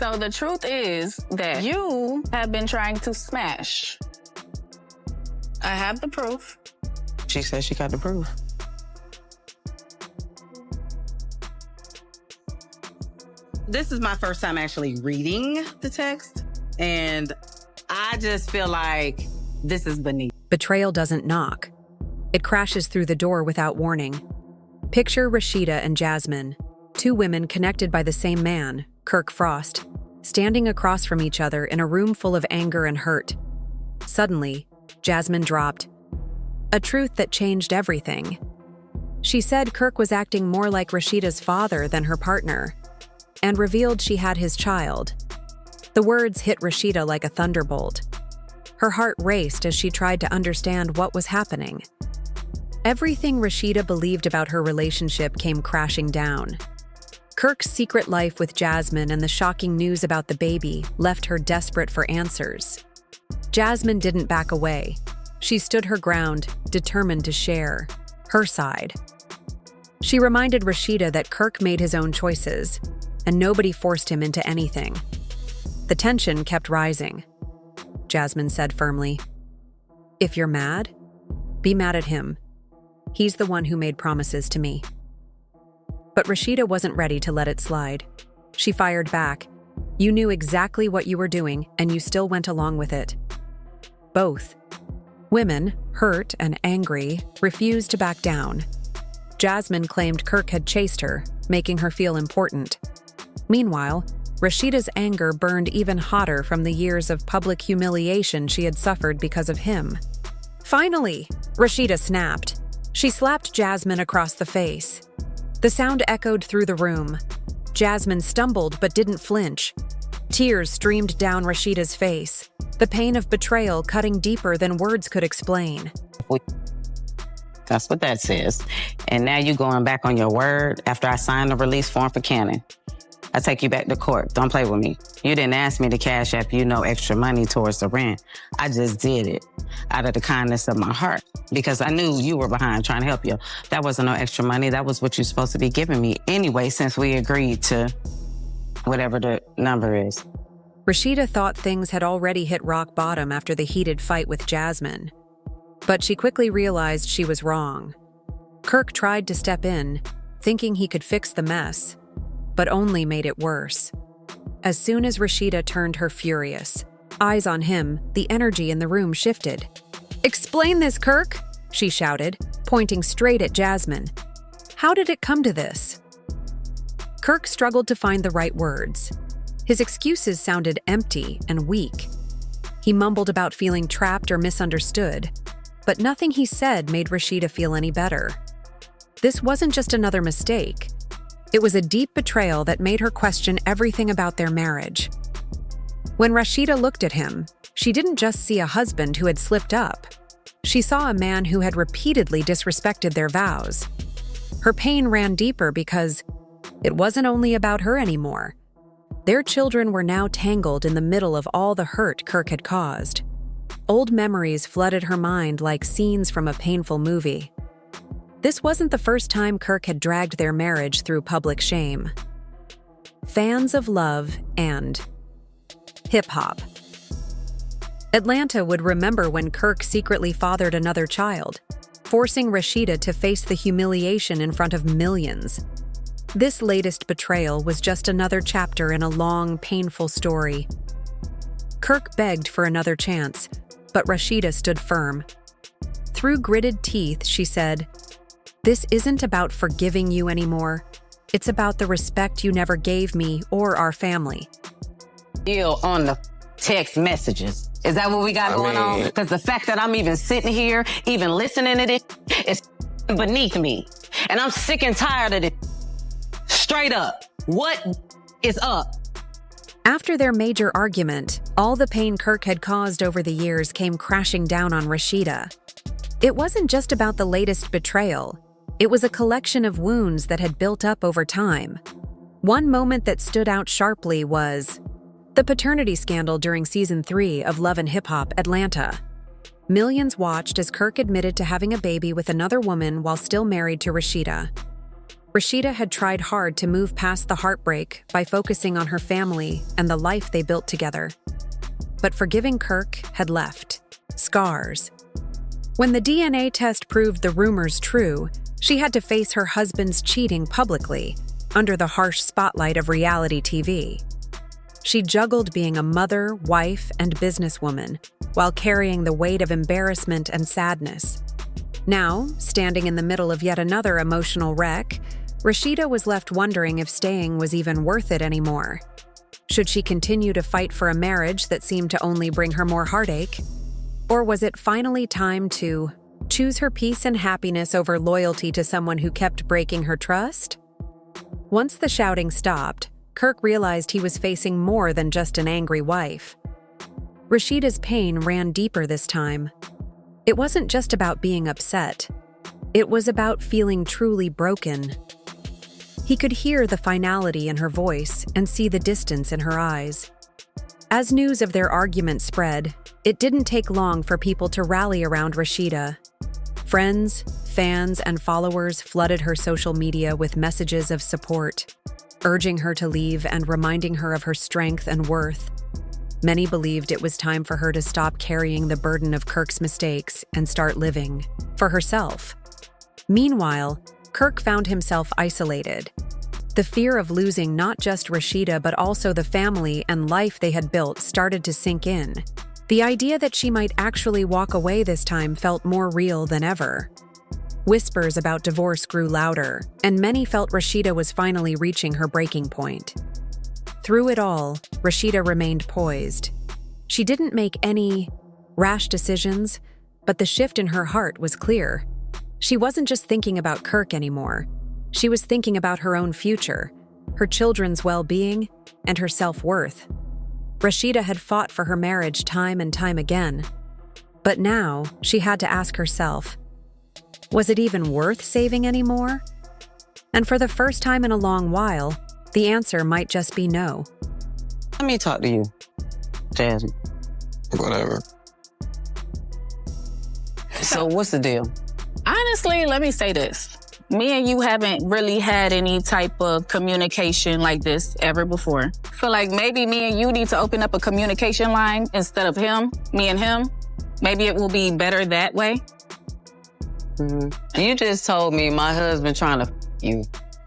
So the truth is that you have been trying to smash. I have the proof. She said she got the proof. This is my first time actually reading the text, and I just feel like this is beneath. Betrayal doesn't knock. It crashes through the door without warning. Picture Rasheeda and Jasmine, two women connected by the same man, Kirk Frost, standing across from each other in a room full of anger and hurt. Suddenly, Jasmine dropped a truth that changed everything. She said Kirk was acting more like Rasheeda's father than her partner, and revealed she had his child. The words hit Rasheeda like a thunderbolt. Her heart raced as she tried to understand what was happening. Everything Rasheeda believed about her relationship came crashing down. Kirk's secret life with Jasmine and the shocking news about the baby left her desperate for answers. Jasmine didn't back away. She stood her ground, determined to share her side. She reminded Rasheeda that Kirk made his own choices, and nobody forced him into anything. The tension kept rising. Jasmine said firmly, "If you're mad, be mad at him. He's the one who made promises to me." But Rasheeda wasn't ready to let it slide. She fired back. "You knew exactly what you were doing, and you still went along with it." Both women, hurt and angry, refused to back down. Jasmine claimed Kirk had chased her, making her feel important. Meanwhile, Rasheeda's anger burned even hotter from the years of public humiliation she had suffered because of him. Finally, Rasheeda snapped. She slapped Jasmine across the face. The sound echoed through the room. Jasmine stumbled but didn't flinch. Tears streamed down Rasheeda's face, the pain of betrayal cutting deeper than words could explain. That's what that says. And now you going back on your word after I signed the release form for Cannon. I take you back to court. Don't play with me. You didn't ask me to cash app you no extra money towards the rent. I just did it out of the kindness of my heart because I knew you were behind trying to help you. That wasn't no extra money. That was what you're supposed to be giving me anyway since we agreed to whatever the number is. Rasheeda thought things had already hit rock bottom after the heated fight with Jasmine. But she quickly realized she was wrong. Kirk tried to step in, thinking he could fix the mess, but only made it worse. As soon as Rasheeda turned her furious eyes on him, the energy in the room shifted. "Explain this, Kirk," she shouted, pointing straight at Jasmine. "How did it come to this?" Kirk struggled to find the right words. His excuses sounded empty and weak. He mumbled about feeling trapped or misunderstood, but nothing he said made Rasheeda feel any better. This wasn't just another mistake. It was a deep betrayal that made her question everything about their marriage. When Rasheeda looked at him, she didn't just see a husband who had slipped up. She saw a man who had repeatedly disrespected their vows. Her pain ran deeper because it wasn't only about her anymore. Their children were now tangled in the middle of all the hurt Kirk had caused. Old memories flooded her mind like scenes from a painful movie. This wasn't the first time Kirk had dragged their marriage through public shame. Fans of love and hip-hop. Atlanta would remember when Kirk secretly fathered another child, forcing Rasheeda to face the humiliation in front of millions. This latest betrayal was just another chapter in a long, painful story. Kirk begged for another chance, but Rasheeda stood firm. Through gritted teeth, she said, "This isn't about forgiving you anymore. It's about the respect you never gave me or our family." Deal on the text messages. Is that what we got going on? Because the fact that I'm even sitting here, even listening to this, is beneath me. And I'm sick and tired of this. Straight up. What is up? After their major argument, all the pain Kirk had caused over the years came crashing down on Rasheeda. It wasn't just about the latest betrayal. It was a collection of wounds that had built up over time. One moment that stood out sharply was the paternity scandal during Season 3 of Love and Hip Hop Atlanta. Millions watched as Kirk admitted to having a baby with another woman while still married to Rasheeda. Rasheeda had tried hard to move past the heartbreak by focusing on her family and the life they built together. But forgiving Kirk had left scars. When the DNA test proved the rumors true, she had to face her husband's cheating publicly, under the harsh spotlight of reality TV. She juggled being a mother, wife, and businesswoman, while carrying the weight of embarrassment and sadness. Now, standing in the middle of yet another emotional wreck, Rasheeda was left wondering if staying was even worth it anymore. Should she continue to fight for a marriage that seemed to only bring her more heartache? Or was it finally time to choose her peace and happiness over loyalty to someone who kept breaking her trust? Once the shouting stopped, Kirk realized he was facing more than just an angry wife. Rasheeda's pain ran deeper this time. It wasn't just about being upset. It was about feeling truly broken. He could hear the finality in her voice and see the distance in her eyes. As news of their argument spread, it didn't take long for people to rally around Rasheeda. Friends, fans, and followers flooded her social media with messages of support, urging her to leave and reminding her of her strength and worth. Many believed it was time for her to stop carrying the burden of Kirk's mistakes and start living for herself. Meanwhile, Kirk found himself isolated. The fear of losing not just Rasheeda but also the family and life they had built started to sink in. The idea that she might actually walk away this time felt more real than ever. Whispers about divorce grew louder, and many felt Rasheeda was finally reaching her breaking point. Through it all, Rasheeda remained poised. She didn't make any rash decisions, but the shift in her heart was clear. She wasn't just thinking about Kirk anymore. She was thinking about her own future, her children's well-being, and her self-worth. Rasheeda had fought for her marriage time and time again. But now, she had to ask herself, was it even worth saving anymore? And for the first time in a long while, the answer might just be no. Let me talk to you, Jasmine. Whatever. So what's the deal? Honestly, let me say this. Me and you haven't really had any type of communication like this ever before. I feel like maybe me and you need to open up a communication line instead of me and him. Maybe it will be better that way. You just told me my husband trying to you,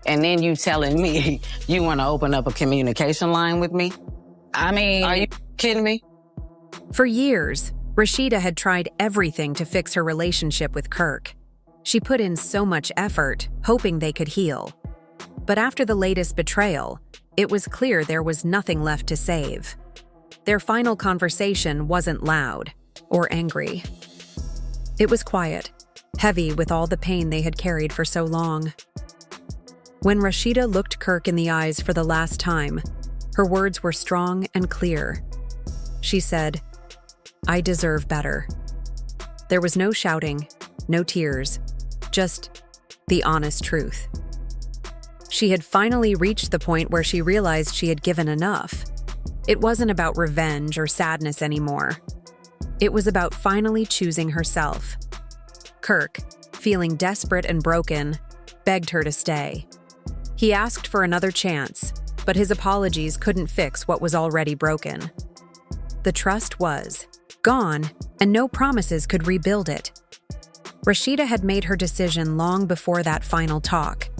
and then you telling me you want to open up a communication line with me? I mean... Are you kidding me? For years, Rasheeda had tried everything to fix her relationship with Kirk. She put in so much effort, hoping they could heal. But after the latest betrayal, it was clear there was nothing left to save. Their final conversation wasn't loud or angry. It was quiet, heavy with all the pain they had carried for so long. When Rasheeda looked Kirk in the eyes for the last time, her words were strong and clear. She said, "I deserve better." There was no shouting, no tears, just the honest truth. She had finally reached the point where she realized she had given enough. It wasn't about revenge or sadness anymore. It was about finally choosing herself. Kirk, feeling desperate and broken, begged her to stay. He asked for another chance, but his apologies couldn't fix what was already broken. The trust was gone, and no promises could rebuild it. Rasheeda had made her decision long before that final talk.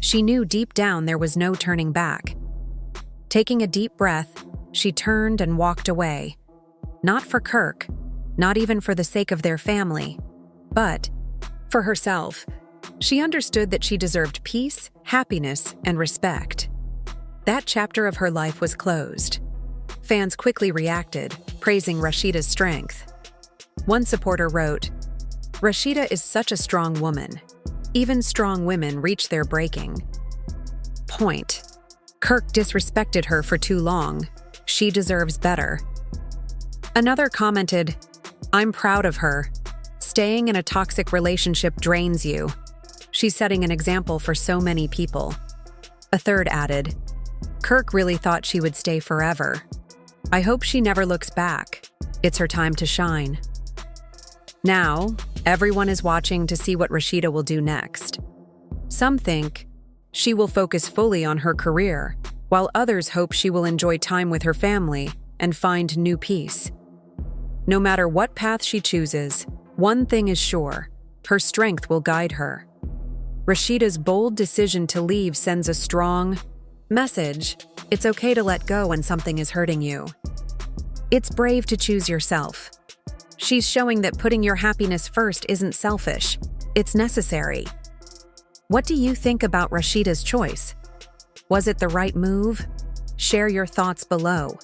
She knew deep down there was no turning back. Taking a deep breath, she turned and walked away. Not for Kirk, not even for the sake of their family, but for herself. She understood that she deserved peace, happiness, and respect. That chapter of her life was closed. Fans quickly reacted, praising Rasheeda's strength. One supporter wrote, "Rasheeda is such a strong woman. Even strong women reach their breaking point. Kirk disrespected her for too long. She deserves better." Another commented, "I'm proud of her. Staying in a toxic relationship drains you. She's setting an example for so many people." A third added, "Kirk really thought she would stay forever. I hope she never looks back. It's her time to shine." Now, everyone is watching to see what Rasheeda will do next. Some think, She will focus fully on her career, while others hope she will enjoy time with her family and find new peace. No matter what path she chooses, one thing is sure: her strength will guide her. Rasheeda's bold decision to leave sends a strong message. It's okay to let go when something is hurting you. It's brave to choose yourself. She's showing that putting your happiness first isn't selfish, it's necessary. What do you think about Rasheeda's choice? Was it the right move? Share your thoughts below.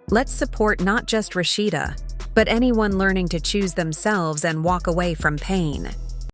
Let's support not just Rasheeda, but anyone learning to choose themselves and walk away from pain.